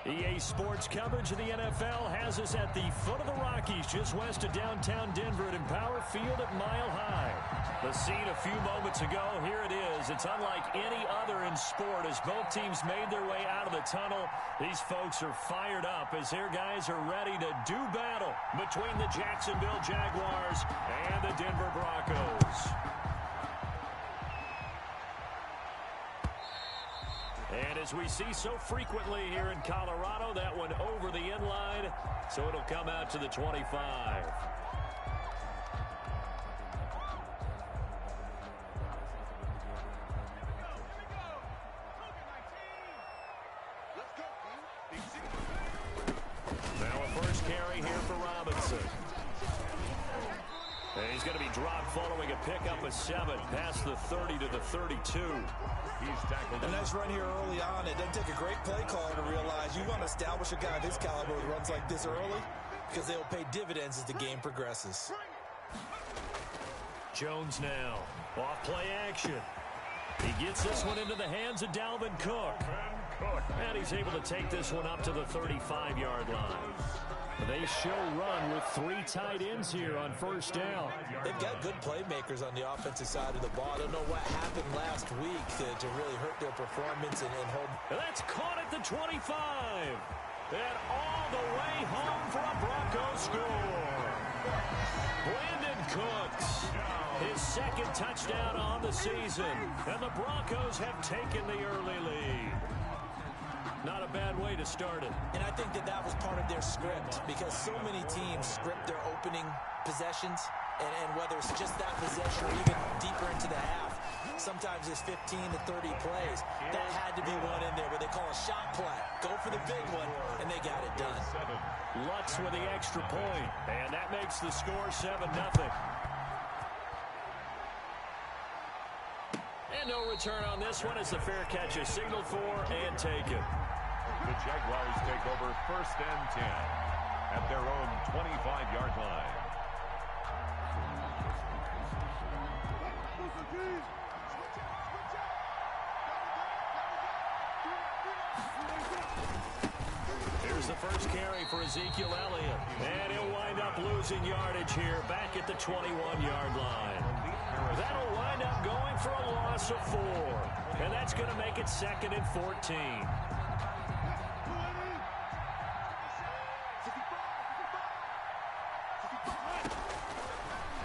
EA Sports coverage of the NFL has us at the foot of the Rockies, just west of downtown Denver at Empower Field at Mile High. The scene a few moments ago, here it is. It's unlike any other in sport as both teams made their way out of the tunnel. These folks are fired up as their guys are ready to do battle between the Jacksonville Jaguars and the Denver Broncos. And as we see so frequently here in Colorado, that one over the end line, so it'll come out to the 25. Now a first carry here for Robinson. And he's going to be dropped following a pickup of 7 past the 30 to the 32. He's tackled. A nice run here early on. It doesn't take a great play caller to realize you want to establish a guy of his caliber who runs like this early because they'll pay dividends as the game progresses. Jones now. Off play action. He gets this one into the hands of Dalvin Cook. And he's able to take this one up to the 35-yard line. They show run with 3 tight ends here on first down. They've got good playmakers on the offensive side of the ball. I don't know what happened last week to really hurt their performance and hold. And that's caught at the 25. And all the way home for a Broncos score. Brandon Cooks, his second touchdown on the season. And the Broncos have taken the early lead. Not a bad way to start it. And I think that was part of their script because so many teams script their opening possessions, and whether it's just that possession or even deeper into the half, sometimes it's 15 to 30 plays. That had to be one in there where they call a shot play. Go for the big one, and they got it done. Lutz with the extra point, and that makes the score 7-0. And no return on this one as the fair catch is signaled for and taken. The Jaguars take over first and 10 at their own 25-yard line. Here's the first carry for Ezekiel Elliott. And he'll wind up losing yardage here back at the 21-yard line. That'll wind up going for a loss of 4. And that's going to make it 2nd and 14.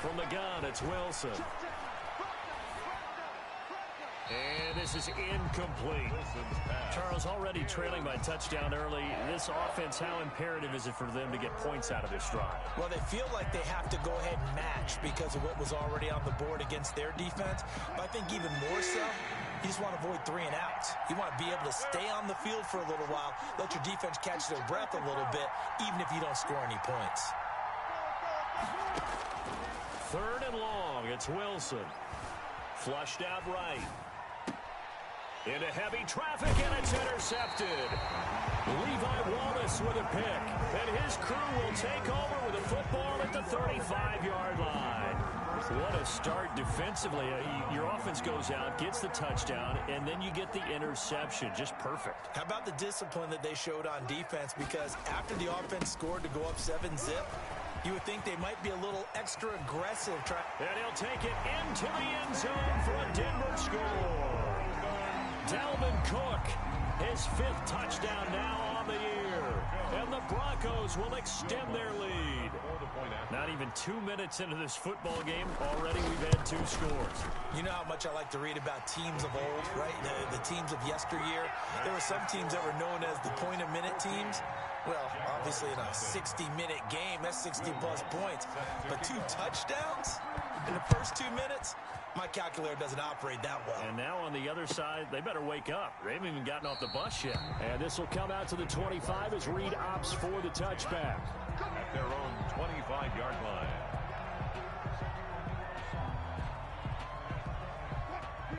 From the gun, it's Wilson. And this is incomplete. Charles, already trailing by touchdown early. This offense, how imperative is it for them to get points out of this drive? Well, they feel like they have to go ahead and match because of what was already on the board against their defense. But I think even more so, you just want to avoid 3 and outs. You want to be able to stay on the field for a little while, let your defense catch their breath a little bit, even if you don't score any points. 3rd and long, it's Wilson. Flushed out right. Into heavy traffic, and it's intercepted. Levi Wallace with a pick. And his crew will take over with a football at the 35-yard line. What a start defensively. Your offense goes out, gets the touchdown, and then you get the interception. Just perfect. How about the discipline that they showed on defense? Because after the offense scored to go up 7-zip, you would think they might be a little extra aggressive. And he'll take it into the end zone for a Denver score. Dalvin Cook, his 5th touchdown now on the year. And the Broncos will extend their lead. Not even 2 minutes into this football game, already we've had 2 scores. You know how much I like to read about teams of old, right? The teams of yesteryear. There were some teams that were known as the point-a-minute teams. Well, obviously in a 60-minute game, that's 60-plus points. But 2 touchdowns in the first 2 minutes? My calculator doesn't operate that well. And now on the other side, they better wake up. They haven't even gotten off the bus yet. And this will come out to the 25 as Reed opts for the touchback. At their own 25-yard line.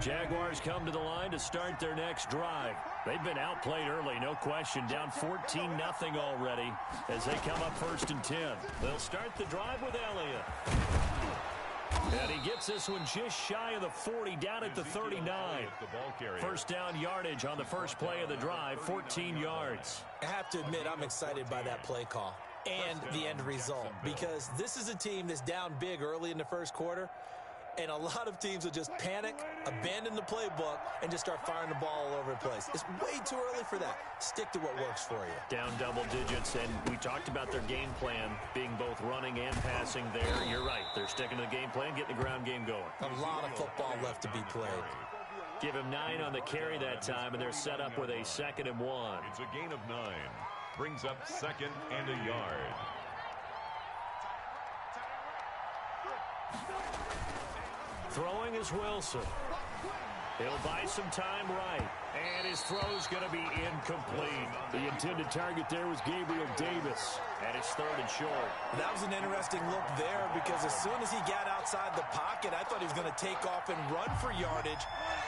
Jaguars come to the line to start their next drive. They've been outplayed early, no question. Down 14-0 already as they come up 1st and 10. They'll start the drive with Elliott. And he gets this one just shy of the 40, down at the 39. First down yardage on the first play of the drive, 14 yards. I have to admit, I'm excited by that play call and the end result, because this is a team that's down big early in the first quarter, and a lot of teams will just panic, abandon the playbook, and just start firing the ball all over the place. It's way too early for that. Stick to what works for you. Down double digits, and we talked about their game plan being both running and passing there. You're right. They're sticking to the game plan, getting the ground game going. A lot of football left to be played. Give him 9 on the carry that time, and they're set up with a 2nd and 1. It's a gain of 9. Brings up 2nd and a yard. Throwing is Wilson. He'll buy some time right. And his throw's going to be incomplete. The intended target there was Gabriel Davis. And it's 3rd and short. That was an interesting look there, because as soon as he got outside the pocket, I thought he was going to take off and run for yardage.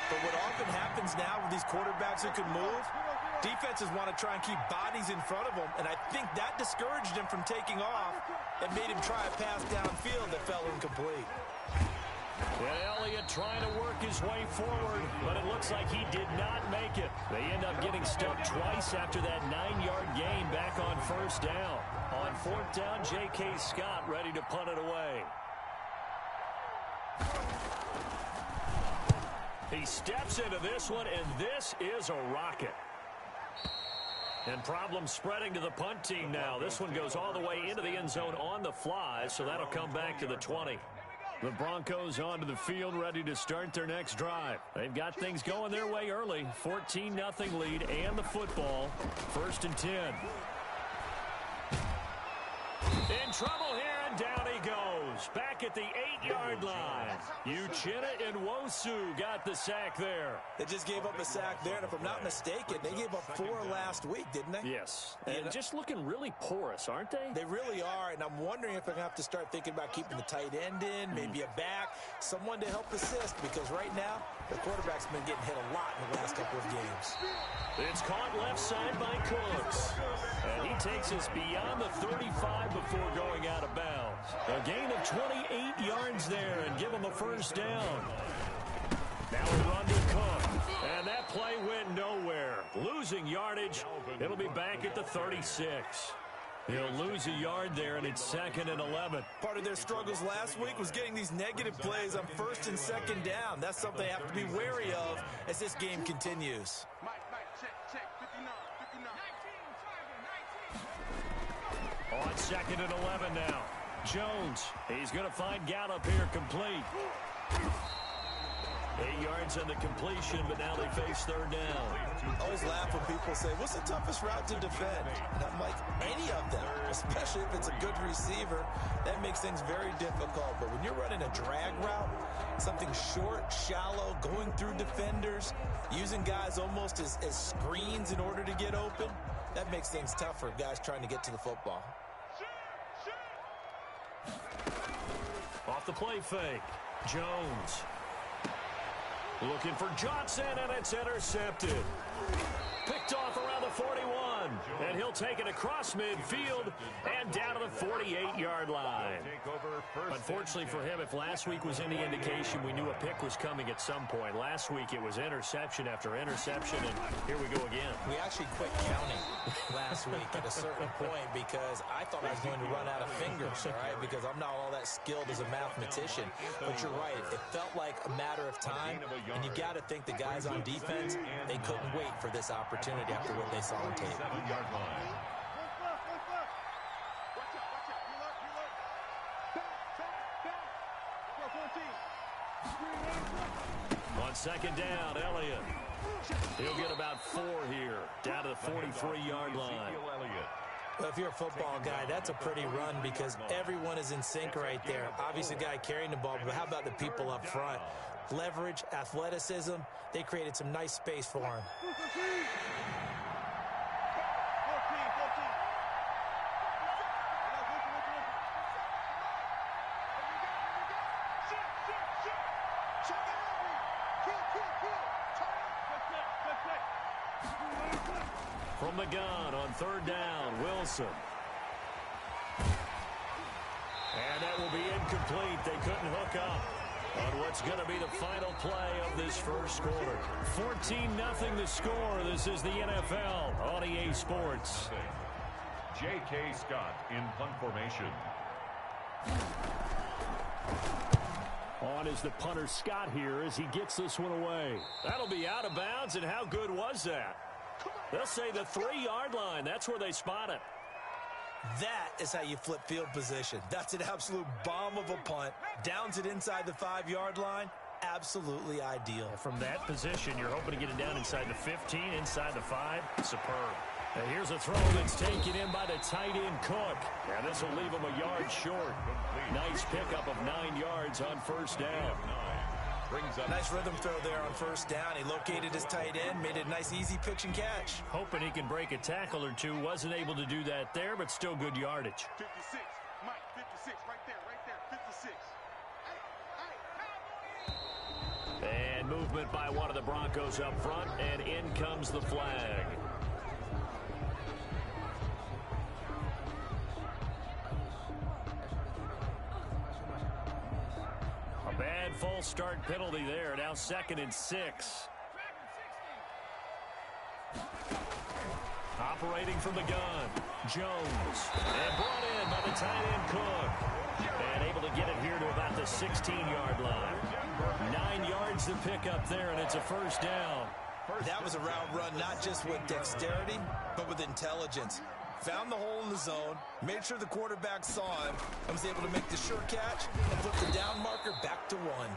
But what often happens now with these quarterbacks who can move, defenses want to try and keep bodies in front of them. And I think that discouraged him from taking off and made him try a pass downfield that fell incomplete. And Elliott trying to work his way forward, but it looks like he did not make it. They end up getting stuck twice after that 9-yard gain back on 1st down. On 4th down, J.K. Scott ready to punt it away. He steps into this one, and this is a rocket. And problems spreading to the punt team now. This one goes all the way into the end zone on the fly, so that'll come back to the 20. The Broncos onto the field, ready to start their next drive. They've got things going their way early. 14-0 lead and the football. 1st and 10. In trouble here, and down he goes. Back at the 8-yard line. Uchenna and Nwosu got the sack there. They just gave up a sack there, and if I'm not mistaken, they gave up 4 last week, didn't they? Yes. And just looking really porous, aren't they? They really are, and I'm wondering if I'm going to have to start thinking about keeping the tight end in, maybe a back, someone to help assist, because right now, the quarterback's been getting hit a lot in the last couple of games. It's caught left side by Cooks. And he takes us beyond the 35 before going out of bounds. A gain of 28 yards there, and give him a 1st down. Now a run to Cook. And that play went nowhere. Losing yardage. It'll be back at the 36. He'll lose a yard there, and it's 2nd and 11. Part of their struggles last week was getting these negative plays on 1st and 2nd down. That's something they have to be wary of as this game continues. On 2nd and 11 now. Jones, he's going to find Gallup here complete. 8 yards on the completion, but now they face 3rd down. I always laugh when people say, what's the toughest route to defend? And I'm like, any of them, especially if it's a good receiver. That makes things very difficult. But when you're running a drag route, something short, shallow, going through defenders, using guys almost as screens in order to get open, that makes things tough for guys trying to get to the football. Off the play fake. Jones. Looking for Johnson, and it's intercepted. Picked off around the 41. And he'll take it across midfield and down to the 48-yard line. Unfortunately for him, if last week was any indication, we knew a pick was coming at some point. Last week it was interception after interception, and here we go again. We actually quit counting last week at a certain point because I thought I was going to run out of fingers, all right, because I'm not all that skilled as a mathematician. But you're right. It felt like a matter of time, and you got to think the guys on defense, they couldn't wait for this opportunity after what they saw on tape. On 2nd down, Elliott. He'll get about 4 here, down to the 43-yard line. Well, if you're a football guy, that's a pretty run because everyone is in sync right there. Obviously, the guy carrying the ball, but how about the people up front? Leverage, athleticism, they created some nice space for him. From the gun on 3rd down, Wilson. And that will be incomplete. They couldn't hook up. on what's going to be the final play of this first quarter. 14-0 the score. This is the NFL on EA Sports. J.K. Scott in punt formation. On is the punter Scott here as he gets this one away. That'll be out of bounds, and how good was that? They'll say the 3-yard line. That's where they spot it. That is how you flip field position. That's an absolute bomb of a punt. Downs it inside the 5-yard line. Absolutely ideal. From that position, you're hoping to get it down inside the 15, inside the 5. Superb. And here's a throw that's taken in by the tight end Cook. And this will leave him a yard short. Nice pickup of 9 yards on first down. Nice rhythm throw there on first down. He located his tight end, made it a nice easy pitch and catch. Hoping he can break a tackle or two. Wasn't able to do that there, but still good yardage. 56, Mike, 56, right there, 56. And movement by one of the Broncos up front, and in comes the flag. A bad false start penalty there. Now 2nd and 6. Operating from the gun, Jones. And brought in by the tight end Cook. And able to get it here to about the 16-yard line. 9 yards to pick up there, and it's a first down. That was a route run not just with dexterity, but with intelligence. Found the hole in the zone, made sure the quarterback saw him, and was able to make the sure catch and flip the down marker back to 1.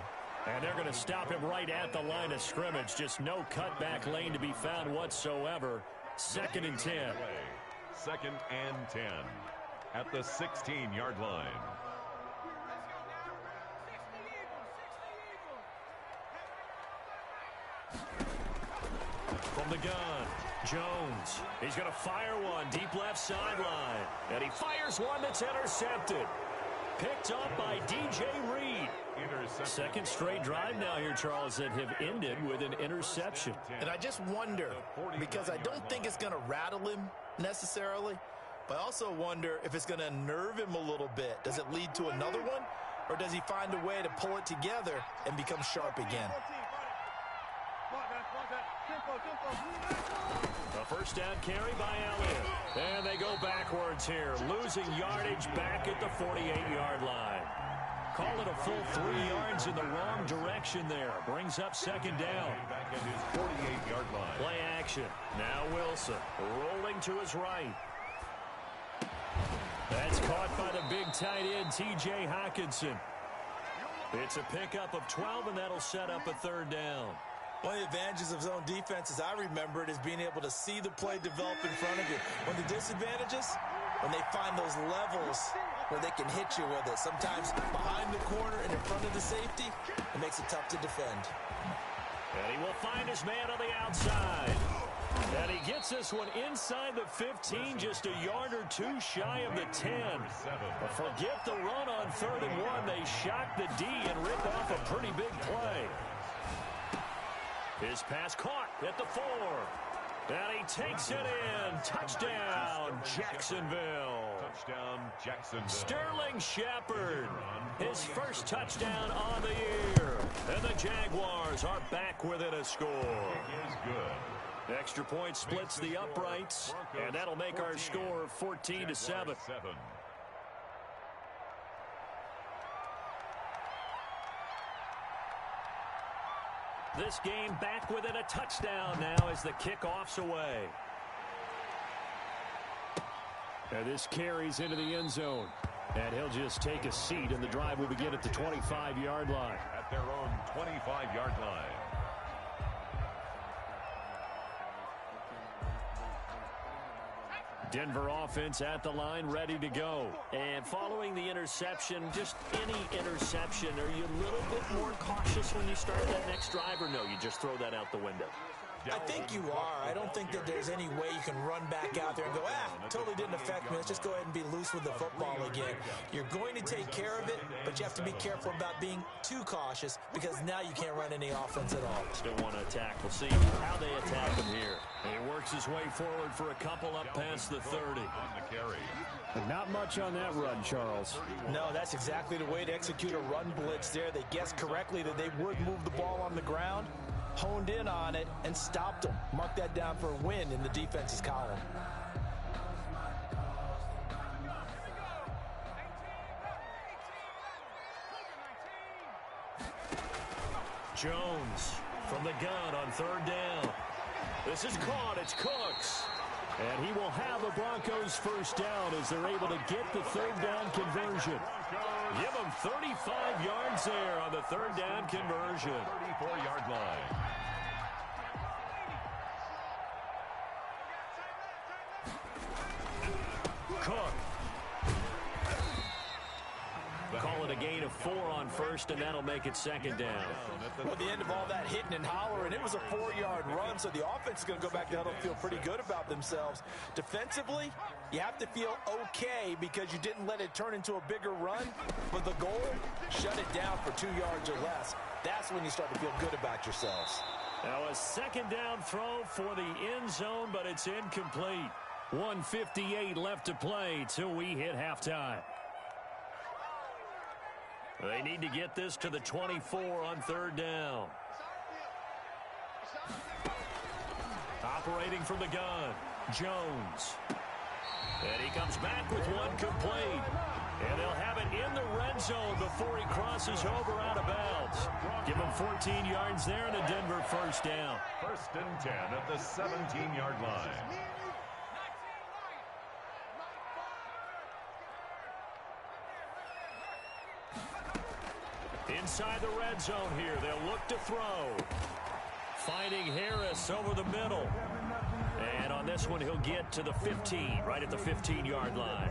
And they're going to stop him right at the line of scrimmage. Just no cutback lane to be found whatsoever. 2nd and 10. 2nd and 10 at the 16-yard line. From the gun, Jones. He's going to fire one deep left sideline. And he fires one that's intercepted. Picked up by DJ Reed. Second straight drive now here, Charles, that have ended with an interception. And I just wonder, because I don't think it's going to rattle him necessarily, but I also wonder if it's going to unnerve him a little bit. Does it lead to another one, or does he find a way to pull it together and become sharp again? A first down carry by Elliott. And they go backwards here, losing yardage back at the 48-yard line. Call it a full 3 yards in the wrong direction there. Brings up 2nd down. Back at his 48-yard line. Play action. Now Wilson rolling to his right. That's caught by the big tight end, T.J. Hockenson. It's a pickup of 12, and that'll set up a 3rd down. One of the advantages of zone defense, as I remember it, is being able to see the play develop in front of you. One of the disadvantages, when they find those levels where they can hit you with it. Sometimes behind the corner and in front of the safety, it makes it tough to defend. And he will find his man on the outside. And he gets this one inside the 15, just a yard or two shy of the 10. But forget the run on 3rd and 1. They shock the D and rip off a pretty big play. His pass caught at the 4. And he takes it in. Touchdown, Jacksonville. Touchdown, Jacksonville. Sterling Shepard, his first touchdown on the year. And the Jaguars are back within a score. It is good. Extra point splits the uprights, and that'll make our score 14-7. This game back within a touchdown now as the kickoff's away. And this carries into the end zone. And he'll just take a seat, and the drive will begin at the 25-yard line. At their own 25-yard line. Denver offense at the line, ready to go. And following the interception, just any interception, are you a little bit more cautious when you start that next drive, or no, you just throw that out the window? I think you are. I don't think that there's any way you can run back out there and go, totally didn't affect me. Let's just go ahead and be loose with the football again. You're going to take care of it, but you have to be careful about being too cautious because now you can't run any offense at all. Still want to attack. We'll see how they attack him here. He works his way forward for a couple up past the 30. And not much on that run, Charles. No, that's exactly the way to execute a run blitz there. They guessed correctly that they would move the ball on the ground, honed in on it, and stopped them. Mark that down for a win in the defense's column. Jones from the gun on third down. This is caught. It's Cooks. And he will have the Broncos first down as they're able to get the third down conversion. Give them 35 yards there on the third down conversion. 34-yard line. Cook. Call it a gain of 4 on first, and that'll make it second down. Well, at the end of all that hitting and hollering, it was a 4-yard run, so the offense is going to go back to huddle and feel pretty good about themselves. Defensively, you have to feel okay because you didn't let it turn into a bigger run. But the goal, shut it down for 2 yards or less. That's when you start to feel good about yourselves. Now a second down throw for the end zone, but it's incomplete. 1:58 left to play till we hit halftime. They need to get this to the 24 on third down. Operating from the gun, Jones. And he comes back with one complete. And they'll have it in the red zone before he crosses over out of bounds. Give him 14 yards there and a Denver first down. 1st and 10 at the 17-yard line. Inside the red zone here, they'll look to throw. Finding Harris over the middle. And on this one, he'll get to the 15, right at the 15-yard line.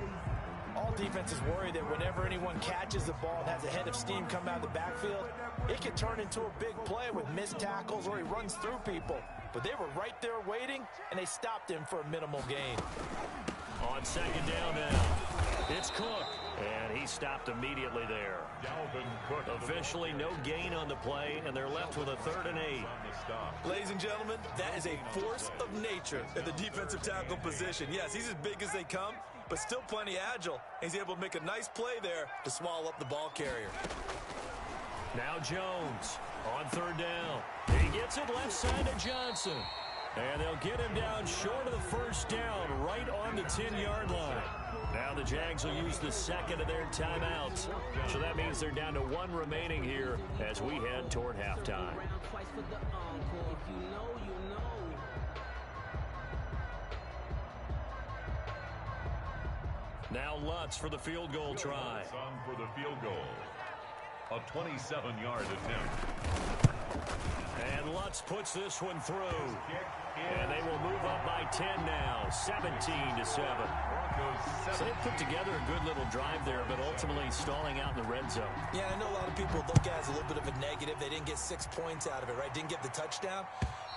All defenses worry that whenever anyone catches the ball and has a head of steam come out of the backfield, it can turn into a big play with missed tackles or he runs through people. But they were right there waiting, and they stopped him for a minimal gain. On second down now, it's Cook. And he stopped immediately there. Officially no gain on the play, and they're left with a 3rd and 8. Ladies and gentlemen, that is a force of nature at the defensive tackle position. Yes, he's as big as they come, but still plenty agile. He's able to make a nice play there to swallow up the ball carrier. Now Jones on third down. He gets it left side to Johnson. And they'll get him down short of the first down, right on the 10-yard line. Now the Jags will use the second of their timeouts. So that means they're down to 1 remaining here as we head toward halftime. Now Lutz for the field goal try. On for the field goal. A 27-yard attempt. And Lutz puts this one through. And they will move up by 10 now, 17-7. So they put together a good little drive there, but ultimately stalling out in the red zone. Yeah, I know a lot of people look at it as a little bit of a negative. They didn't get 6 points out of it, right? Didn't get the touchdown.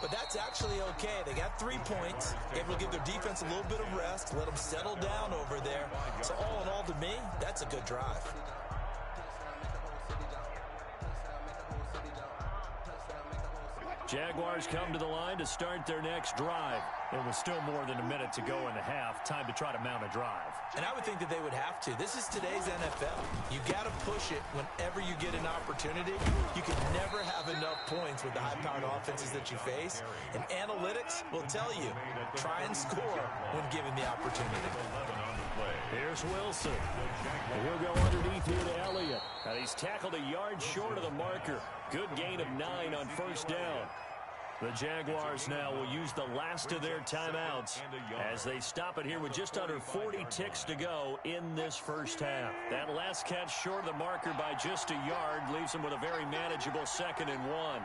But that's actually okay. They got 3 points, able to give their defense a little bit of rest, let them settle down over there. So all in all, to me, that's a good drive. Jaguars come to the line to start their next drive. There was still more than a minute to go in the half. Time to try to mount a drive. And I would think that they would have to. This is today's NFL. You got to push it whenever you get an opportunity. You can never have enough points with the high-powered offenses that you face. And analytics will tell you, try and score when given the opportunity. Here's Wilson. And he'll go underneath here to Elliott. And he's tackled a yard short of the marker. Good gain of 9 on first down. The Jaguars now will use the last of their timeouts as they stop it here with just under 40 ticks to go in this first half. That last catch short of the marker by just a yard leaves them with a very manageable 2nd and 1.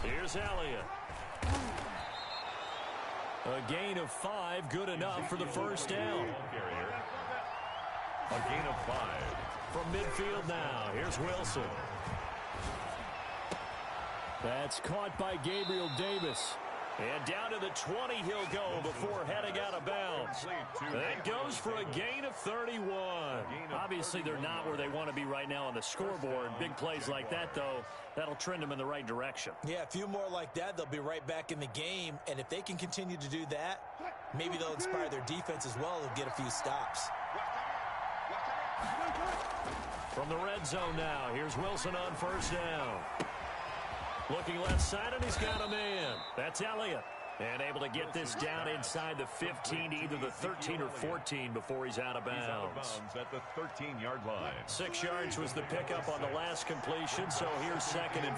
Here's Elliott. A gain of 5, good enough for the first down. A gain of 5. From midfield now, here's Wilson. That's caught by Gabriel Davis. And down to the 20 he'll go before heading out of bounds. That goes for a gain of 31. Obviously, they're not where they want to be right now on the scoreboard. Big plays like that, though, that'll trend them in the right direction. Yeah, a few more like that, they'll be right back in the game. And if they can continue to do that, maybe they'll inspire their defense as well. They'll get a few stops. From the red zone now, here's Wilson on first down. Looking left side, and he's got a man. That's Elliott. And able to get this down inside the 15, either the 13 or 14 before he's out of bounds. He's out of bounds at the 13-yard line. 6 yards was the pickup on the last completion, so here's 2nd and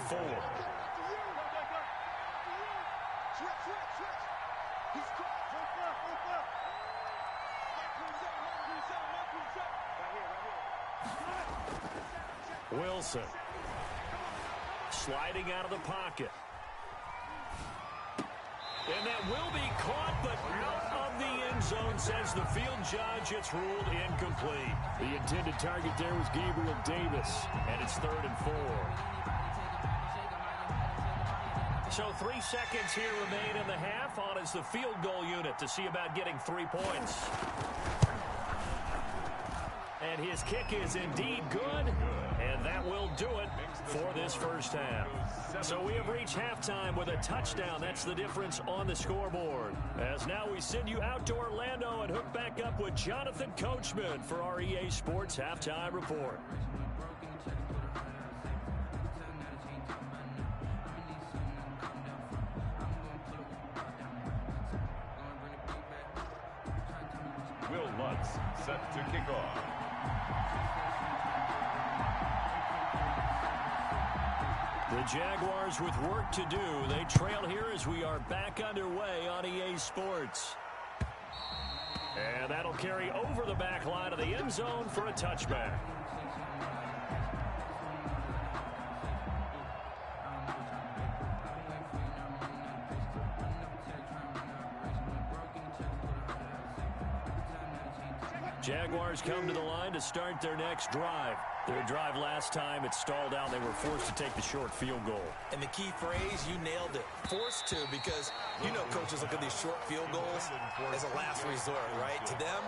4. Wilson. Sliding out of the pocket. And that will be caught, but out of the end zone, says the field judge. It's ruled incomplete. The intended target there was Gabriel Davis. And it's 3rd and 4. So 3 seconds here remain in the half. On is the field goal unit to see about getting 3 points. And his kick is indeed good. And that will do it for this first half. So we have reached halftime with a touchdown. That's the difference on the scoreboard. As now we send you out to Orlando and hook back up with Jonathan Coachman for our EA Sports Halftime Report. Will Lutz set to kick off. The Jaguars with work to do. They trail here as we are back underway on EA Sports. And that'll carry over the back line of the end zone for a touchback. Jaguars come to the line to start their next drive. Their drive last time, it stalled out. They were forced to take the short field goal. And the key phrase, you nailed it. Forced to, because you know coaches look at these short field goals as a last resort, right? To them,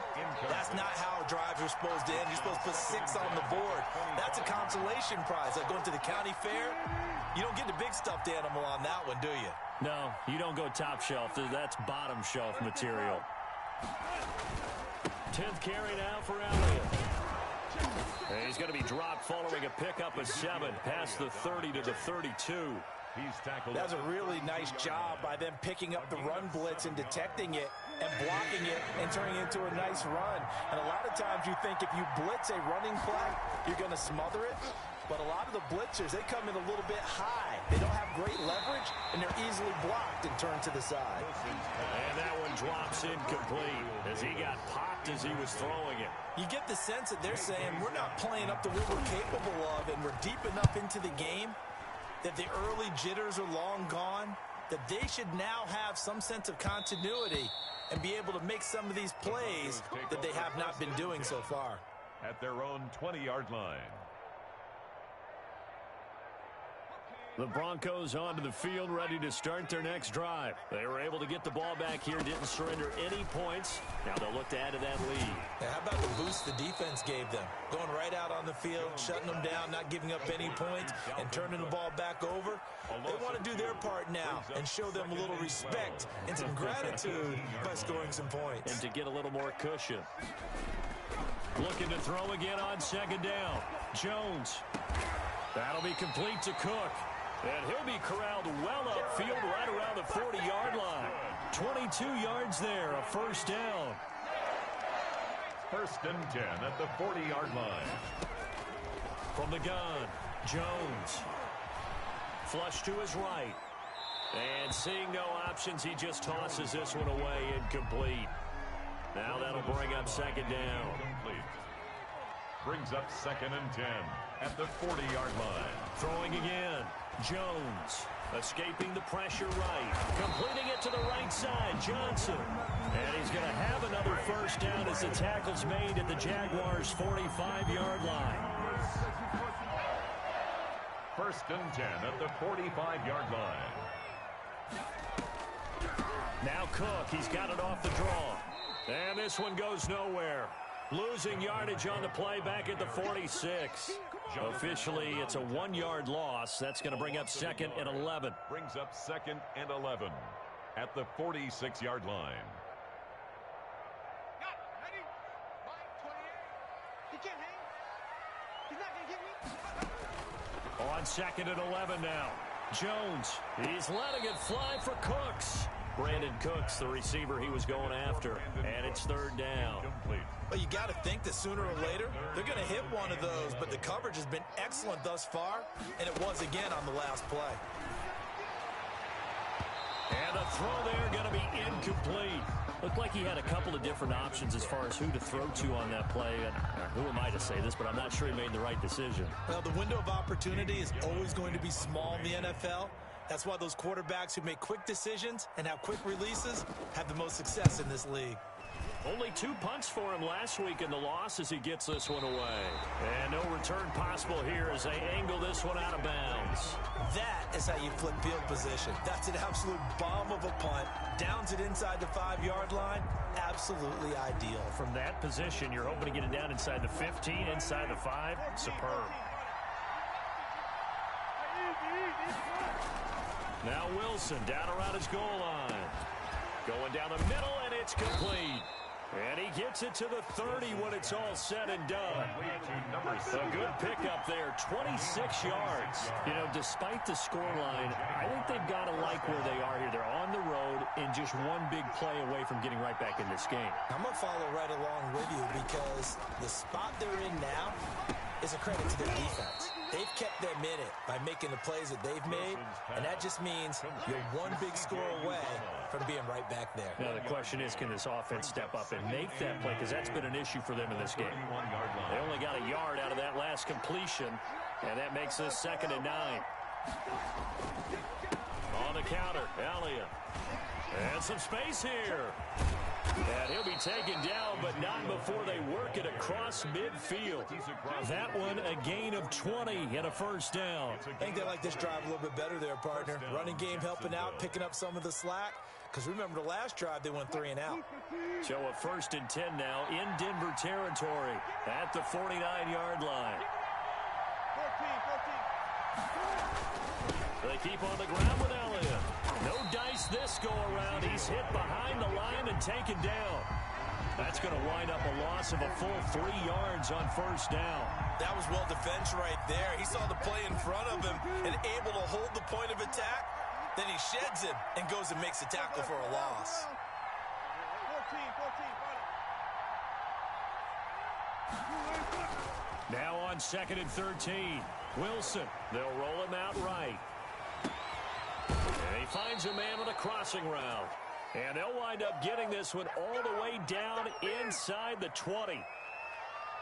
that's not how drives are supposed to end. You're supposed to put 6 on the board. That's a consolation prize. Like going to the county fair, you don't get the big stuffed animal on that one, do you? No, you don't go top shelf. That's bottom shelf material. 10th carry now for Elliott. And he's going to be dropped following a pickup of 7 past the 30 to the 32. He's tackled. That was a really nice job by them picking up the run blitz and detecting it and blocking it and turning it into a nice run. And a lot of times you think if you blitz a running play, you're going to smother it. But a lot of the blitzers, they come in a little bit high. They don't have great leverage, and they're easily blocked and turned to the side. And that one drops incomplete as he got popped as he was throwing it. You get the sense that they're saying we're not playing up to what we're capable of, and we're deep enough into the game that the early jitters are long gone, that they should now have some sense of continuity and be able to make some of these plays that they have not been doing so far. At their own 20-yard line. The Broncos onto the field, ready to start their next drive. They were able to get the ball back here, didn't surrender any points. Now they'll look to add to that lead. Now, how about the boost the defense gave them? Going right out on the field, shutting them down, not giving up any points, and turning the ball back over. They want to do their part now and show them a little respect and some gratitude by scoring some points. And to get a little more cushion. Looking to throw again on 2nd down. Jones. That'll be complete to Cook. And he'll be corralled well upfield right around the 40-yard line. 22 yards there, a first down. 1st and 10 at the 40-yard line. From the gun, Jones. Flush to his right. And seeing no options, he just tosses this one away, incomplete. Now that'll bring up 2nd down. Complete. Brings up 2nd and 10 at the 40-yard line. Throwing again, Jones. Escaping the pressure right. Completing it to the right side, Johnson. And he's going to have another first down as the tackle's made at the Jaguars' 45-yard line. First and 10 at the 45-yard line. Now Cook, he's got it off the draw. And this one goes nowhere. Losing yardage on the play back at the 46. Officially, it's a 1-yard loss. That's going to bring up 2nd and 11. Brings up 2nd and 11 at the 46-yard line. On 2nd and 11 now. Jones, he's letting it fly for Cooks. Brandon Cooks, the receiver he was going after. And it's 3rd down. Well, you got to think that sooner or later, they're going to hit one of those. But the coverage has been excellent thus far, and it was again on the last play. And the throw there going to be incomplete. Looked like he had a couple of different options as far as who to throw to on that play. And who am I to say this, but I'm not sure he made the right decision. Well, the window of opportunity is always going to be small in the NFL. That's why those quarterbacks who make quick decisions and have quick releases have the most success in this league. Only 2 punts for him last week in the loss as he gets this one away. And no return possible here as they angle this one out of bounds. That is how you flip field position. That's an absolute bomb of a punt. Downs it inside the 5-yard line. Absolutely ideal. From that position, you're hoping to get it down inside the 15, inside the 5. Superb. Now Wilson down around his goal line. Going down the middle, and it's complete. And he gets it to the 30 when it's all said and done. A good pickup there, 26 yards. You know, despite the scoreline, I think they've got to like where they are here. They're on the road and just one big play away from getting right back in this game. I'm going to follow right along with you because the spot they're in now is a credit to their defense. They've kept them in it by making the plays that they've made, and that just means you're one big score away from being right back there. Now, the question is, can this offense step up and make that play? Because that's been an issue for them in this game. They only got a yard out of that last completion, and that makes this 2nd and 9. On the counter, Elliott. And some space here. And he'll be taken down, but not before they work it across midfield. That one, a gain of 20 and a first down. I think they like this drive a little bit better there, partner. Running game helping out, picking up some of the slack. Because remember, the last drive, they went 3 and out. So a 1st and 10 now in Denver territory at the 49-yard line. 14. They keep on the ground with Elliott. No dice this go around. He's hit behind the line and taken down. That's going to wind up a loss of a full 3 yards on first down. That was well defense right there. He saw the play in front of him and able to hold the point of attack. Then he sheds him and goes and makes a tackle for a loss. 14. Now on 2nd and 13. Wilson. They'll roll him out right. And he finds a man on a crossing route. And they'll wind up getting this one all the way down inside the 20.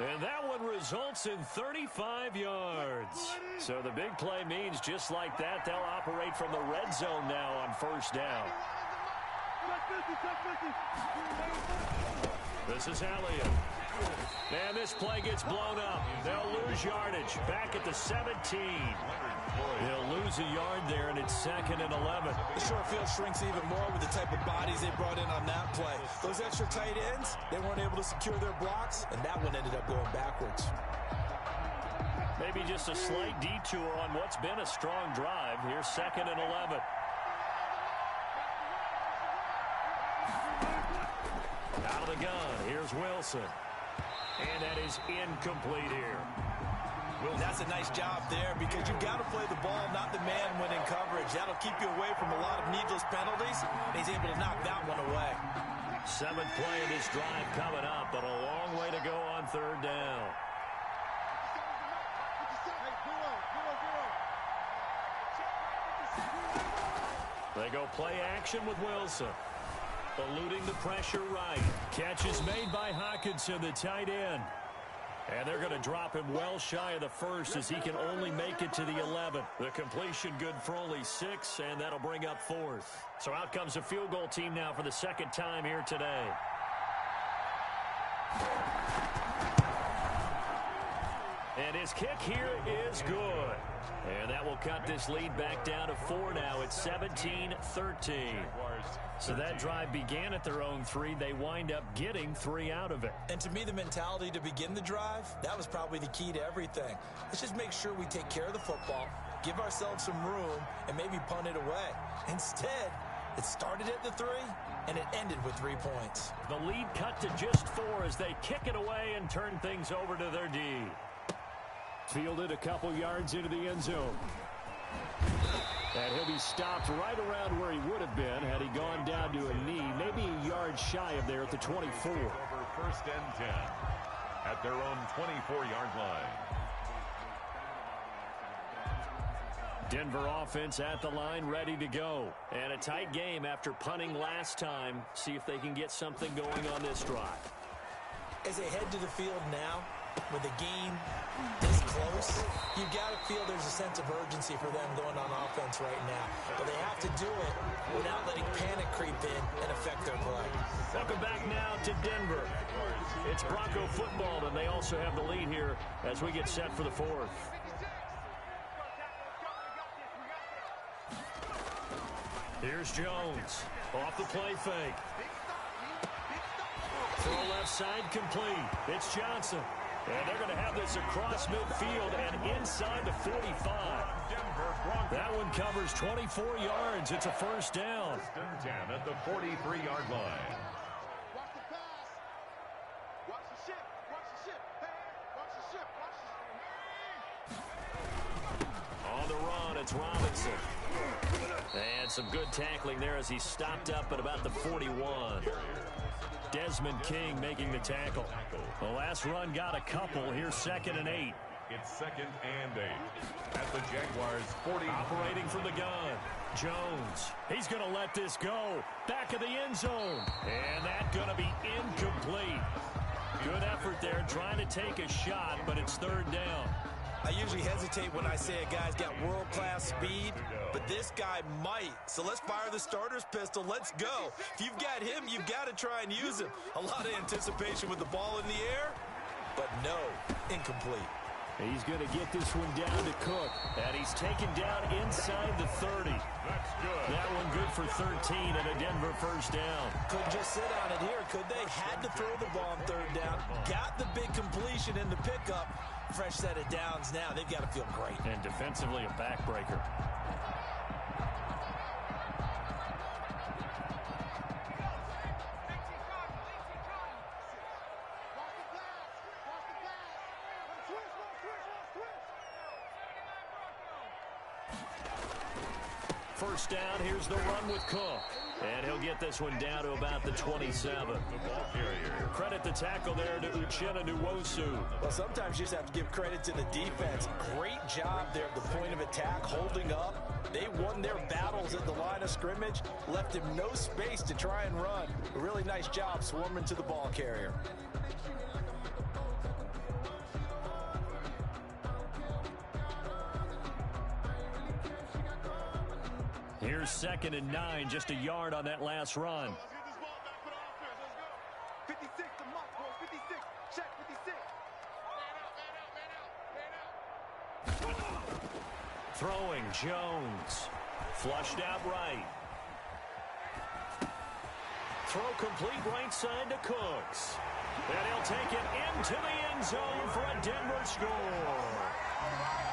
And that one results in 35 yards. So the big play means just like that, they'll operate from the red zone now on first down. This is Elliott. And this play gets blown up. They'll lose yardage back at the 17. They'll lose a yard there, and it's 2nd and 11. The short field shrinks even more with the type of bodies they brought in on that play. Those extra tight ends, they weren't able to secure their blocks, and that one ended up going backwards. Maybe just a slight detour on what's been a strong drive. Here's 2nd and 11. Out of the gun, here's Wilson. And that is incomplete here. Well, that's a nice job there because you've got to play the ball, not the man when in coverage. That'll keep you away from a lot of needless penalties, and he's able to knock that one away. 7th play of this drive coming up, but a long way to go on 3rd down. They go play action with Wilson. Eluding the pressure right. Catch is made by Hawkinson, the tight end. And they're going to drop him well shy of the first as he can only make it to the 11. The completion good for only 6, and that'll bring up 4th. So out comes a field goal team now for the second time here today. And his kick here is good. And that will cut this lead back down to 4 now. It's 17-13. So that drive began at their own 3. They wind up getting 3 out of it. And to me, the mentality to begin the drive, that was probably the key to everything. Let's just make sure we take care of the football, give ourselves some room, and maybe punt it away. Instead, it started at the 3, and it ended with 3 points. The lead cut to just 4 as they kick it away and turn things over to their D. Fielded a couple yards into the end zone. And he'll be stopped right around where he would have been had he gone down to a knee, maybe a yard shy of there at the 24. Over 1st and 10 at their own 24-yard line. Denver offense at the line, ready to go. And a tight game after punting last time. See if they can get something going on this drive. As they head to the field now, with the game this close, you've got to feel there's a sense of urgency for them going on offense right now. But they have to do it without letting panic creep in and affect their play. Welcome back now to Denver. It's Bronco football, and they also have the lead here as we get set for the 4th. Here's Jones. Off the play fake. Throw left side complete. It's Johnson. And they're going to have this across midfield and inside the 45. That one covers 24 yards. It's a first down. 10 at the 43-yard line. Watch the pass. Watch the ship. Watch the ship. Hey, watch the ship. Watch the... On the run, it's Robinson. And some good tackling there as he stopped up at about the 41. Desmond King making the tackle. The last run got a couple. Here's 2nd and 8. It's 2nd and 8 at the Jaguars 40. Operating from the gun. Jones. He's going to let this go. Back of the end zone. And that's going to be incomplete. Good effort there trying to take a shot, but it's 3rd down. I usually hesitate when I say a guy's got world-class speed, but this guy might. So let's fire the starter's pistol. Let's go. If you've got him, you've got to try and use him. A lot of anticipation with the ball in the air, but no, incomplete. He's going to get this one down to Cook, and he's taken down inside the 30. That's good. That one good for 13 and a Denver first down. Couldn't just sit on it here, could they? Had to throw the ball on 3rd down. Got the big completion in the pickup. Fresh set of downs now. They've got to feel great. And defensively, a backbreaker. First down, here's the run with Cook. And he'll get this one down to about the 27. The ball carrier. Credit the tackle there to Uchenna Nwosu. Well, sometimes you just have to give credit to the defense. Great job there at the point of attack, holding up. They won their battles at the line of scrimmage, left him no space to try and run. A really nice job swarming to the ball carrier. Here's 2nd and 9, just a yard on that last run. Let's get this ball back for the offense. Let's go. 56 to Mark, boy. 56. Check 56. Man out. Throwing, Jones. Flushed out right. Throw complete right side to Cooks. And he'll take it into the end zone for a Denver score.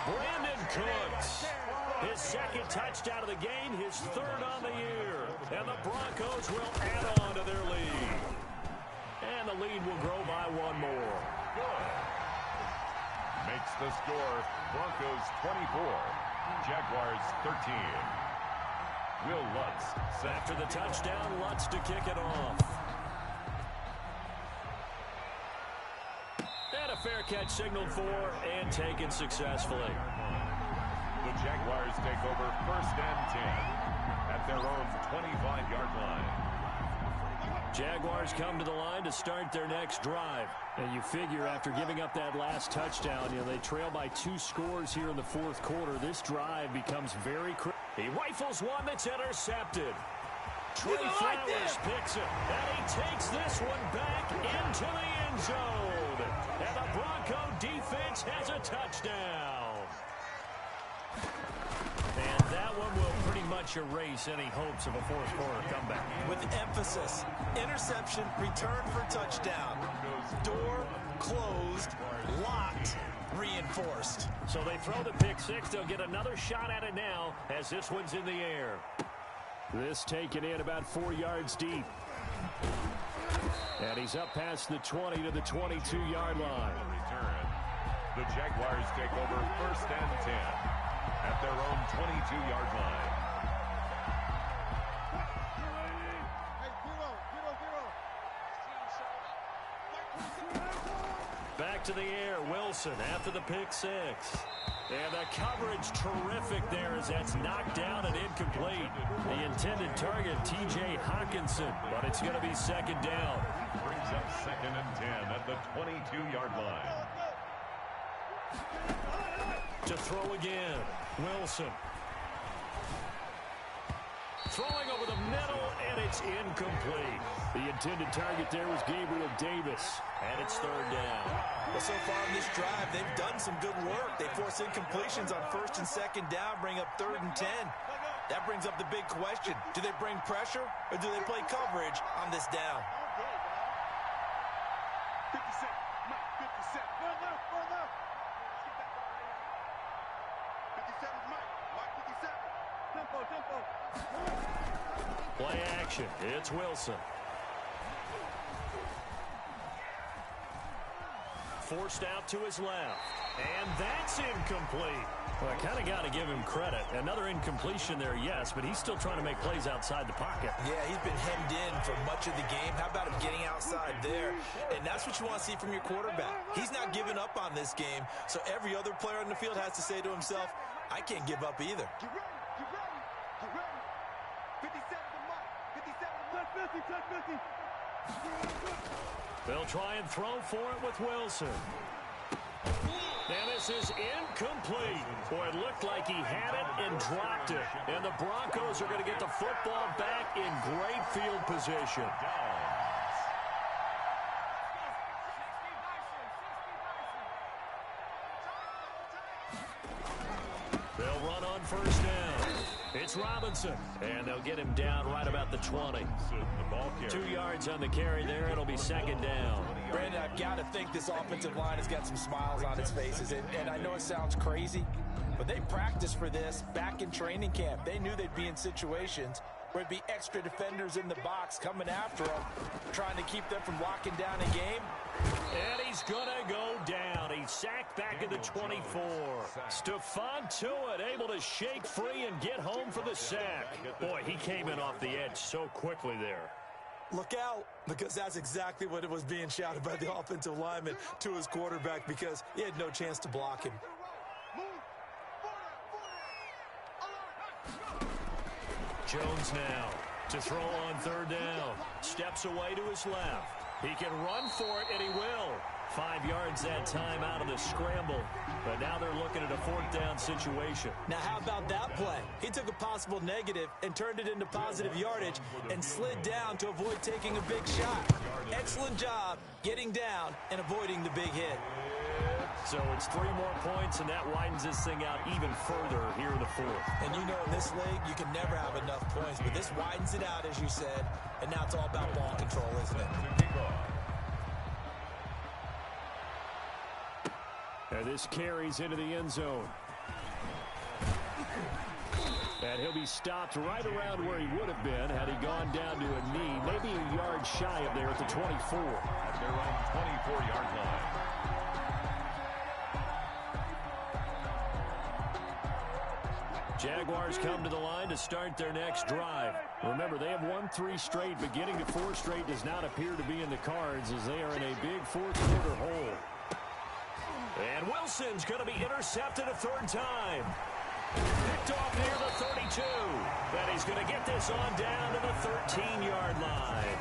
Brandon Cooks. His 2nd touchdown of the game, his 3rd on the year. And the Broncos will add on to their lead. And the lead will grow by 1 more. Good. Makes the score Broncos 24, Jaguars 13. Will Lutz set. After the touchdown, Lutz to kick it off. And a fair catch signaled for and taken successfully. The Jaguars take over 1st and 10 at their own 25-yard line. Jaguars come to the line to start their next drive. And you figure after giving up that last touchdown, they trail by 2 scores here in the fourth quarter. This drive becomes very critical. He rifles one that's intercepted. Trey Flowers picks it, and he takes this one back into the end zone. And the Bronco defense has a touchdown. And that one will pretty much erase any hopes of a fourth quarter comeback. With emphasis, interception, return for touchdown. Door closed, locked, reinforced. So they throw the pick six. They'll get another shot at it now as this one's in the air. This taken in about 4 yards deep. And he's up past the 20 to the 22-yard line. Return. The Jaguars take over 1st and 10 at their own 22-yard line. Back to the air, Wilson after the pick six. And the coverage terrific there as that's knocked down and incomplete. The intended target, T.J. Hawkinson, but it's going to be second down. Brings up 2nd and 10 at the 22-yard line. To throw again, Wilson. Throwing over the middle, and it's incomplete. The intended target there was Gabriel Davis, and it's third down. Well, so far in this drive, they've done some good work. They force incompletions on 1st and 2nd down, bring up 3rd and 10. That brings up the big question. Do they bring pressure, or do they play coverage on this down? 57, Mike, 57. Go left, go left. 57 Mike, Mike 57. Tempo, tempo. Play action. It's Wilson. Forced out to his left. And that's incomplete. Well, I kind of got to give him credit. Another incompletion there, yes, but he's still trying to make plays outside the pocket. Yeah, he's been hemmed in for much of the game. How about him getting outside there? And that's what you want to see from your quarterback. He's not giving up on this game, so every other player on the field has to say to himself, I can't give up either. Get ready, get ready, get ready. 57 to Mike, 57 to 50, 50. They'll try and throw for it with Wilson. And this is incomplete. Boy, it looked like he had it and dropped it. And the Broncos are going to get the football back in great field position. They'll run on 1st down. It's Robinson, and they'll get him down right about the 20. 2 yards on the carry there. It'll be 2nd down. Brandon, I've got to think this offensive line has got some smiles on its faces. And I know it sounds crazy, but they practiced for this back in training camp. They knew they'd be in situations where it'd be extra defenders in the box coming after them, trying to keep them from locking down a game. And he's going to go down. He's sacked back at the 24. Stephon Tuitt able to shake free and get home for the sack. Boy, he came in off the edge so quickly there. Look out, because that's exactly what it was being shouted by the offensive lineman to his quarterback, because he had no chance to block him. Jones now to throw on 3rd down. Steps away to his left. He can run for it, and he will. 5 yards that time out of the scramble. But now they're looking at a 4th down situation. Now, how about that play? He took a possible negative and turned it into positive yardage and slid down to avoid taking a big shot. Excellent job getting down and avoiding the big hit. So it's 3 more points, and that widens this thing out even further here in the 4th. And you know, in this league, you can never have enough points, but this widens it out, as you said, and now it's all about ball control, isn't it? And this carries into the end zone. And he'll be stopped right around where he would have been had he gone down to a knee, maybe a yard shy of there at the 24. At their own 24-yard line. Jaguars come to the line to start their next drive. Remember, they have won 3 straight, but getting to 4 straight does not appear to be in the cards as they are in a big fourth-quarter hole. And Wilson's going to be intercepted a 3rd time. Picked off near the 32. But he's going to get this on down to the 13-yard line.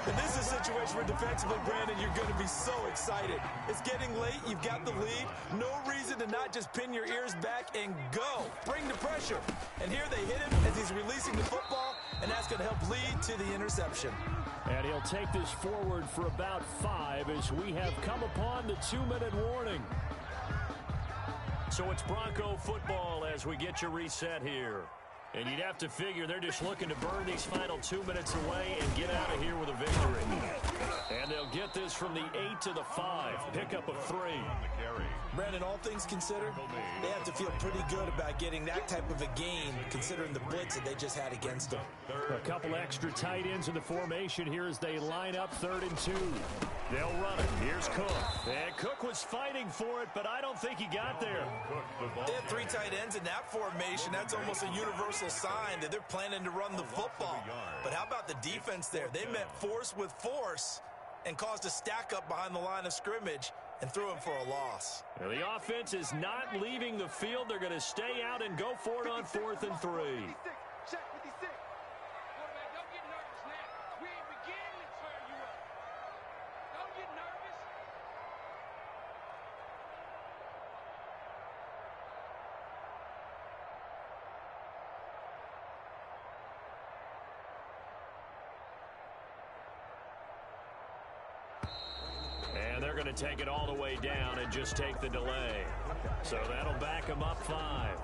And this is a situation where defensively, Brandon, you're going to be so excited. It's getting late. You've got the lead. No reason to not just pin your ears back and go. Bring the pressure. And here they hit him as he's releasing the football, and that's going to help lead to the interception. And he'll take this forward for about 5 as we have come upon the 2-minute warning. So it's Bronco football as we get you reset here. And you'd have to figure they're just looking to burn these final 2 minutes away and get out of here with a victory. And they'll get this from the 8 to the 5. Pickup of 3. Brandon, all things considered, they have to feel pretty good about getting that type of a gain considering the blitz that they just had against them. A couple extra tight ends in the formation here as they line up 3rd and 2. They'll run it. Here's Cook. And Cook was fighting for it, but I don't think he got there. They have 3 tight ends in that formation. That's almost a universal sign that they're planning to run the football. But how about the defense there? They met force with force and caused a stack up behind the line of scrimmage and threw him for a loss. Now, the offense is not leaving the field. They're going to stay out and go for it on 4th and 3. Check 56. Quarterback, don't get nervous now. We ain't beginning to turn you up. Don't get nervous. And they're going to take it all the way down and just take the delay. So that'll back them up 5.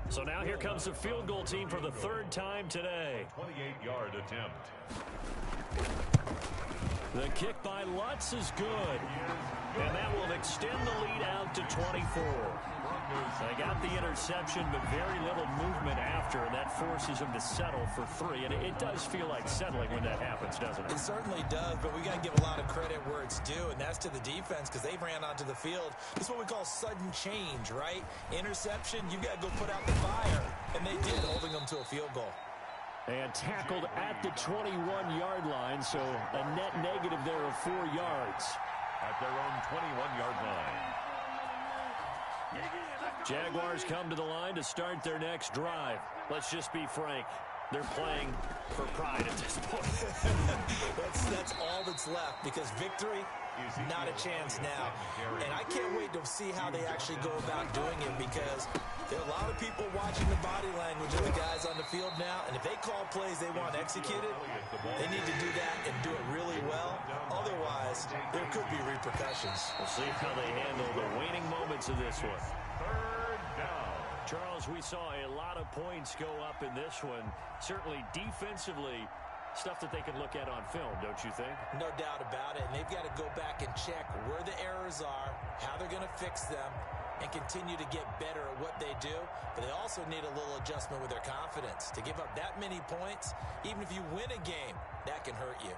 So now here comes the field goal team for the 3rd time today. 28-yard attempt. The kick by Lutz is good. And that will extend the lead out to 24. They got the interception, but very little movement after, and that forces them to settle for 3. And it does feel like settling when that happens, doesn't it? It certainly does, but we got to give a lot of credit where it's due, and that's to the defense because they ran onto the field. This is what we call sudden change, right? Interception, you got to go put out the fire, and they did, holding them to a field goal. And tackled at the 21-yard line, so a net negative there of 4 yards. At their own 21-yard line. Jaguars come to the line to start their next drive. Let's just be frank. They're playing for pride at this point. That's all that's left because victory, not a chance now. And I can't wait to see how they actually go about doing it because there are a lot of people watching the body language of the guys on the field now. And if they call plays they want executed, they need to do that and do it really well. Otherwise, there could be repercussions. We'll see how they handle the waning moments of this one. 3rd down. Charles, we saw a lot of points go up in this one. Certainly defensively, stuff that they can look at on film, don't you think? No doubt about it. And they've got to go back and check where the errors are, how they're going to fix them, and continue to get better at what they do. But they also need a little adjustment with their confidence. To give up that many points, even if you win a game, that can hurt you.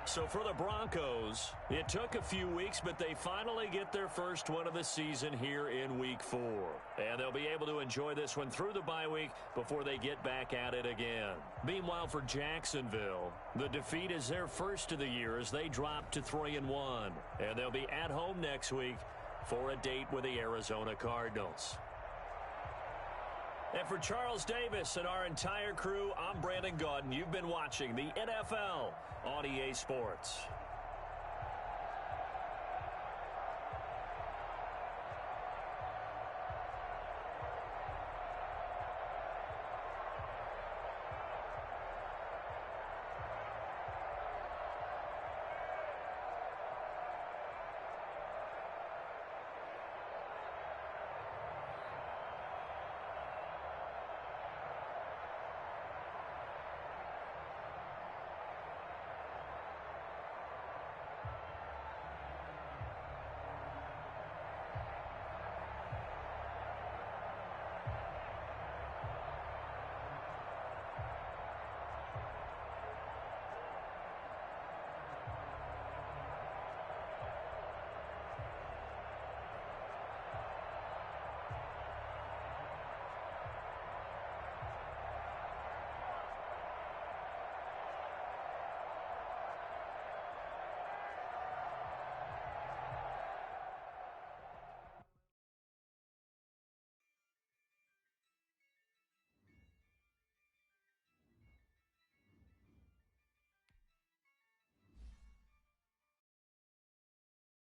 So for the Broncos, it took a few weeks, but they finally get their first one of the season here in Week 4. And they'll be able to enjoy this one through the bye week before they get back at it again. Meanwhile, for Jacksonville, the defeat is their first of the year as they drop to 3-1. And they'll be at home next week for a date with the Arizona Cardinals. And for Charles Davis and our entire crew, I'm Brandon Gaudin. You've been watching the NFL on EA Sports.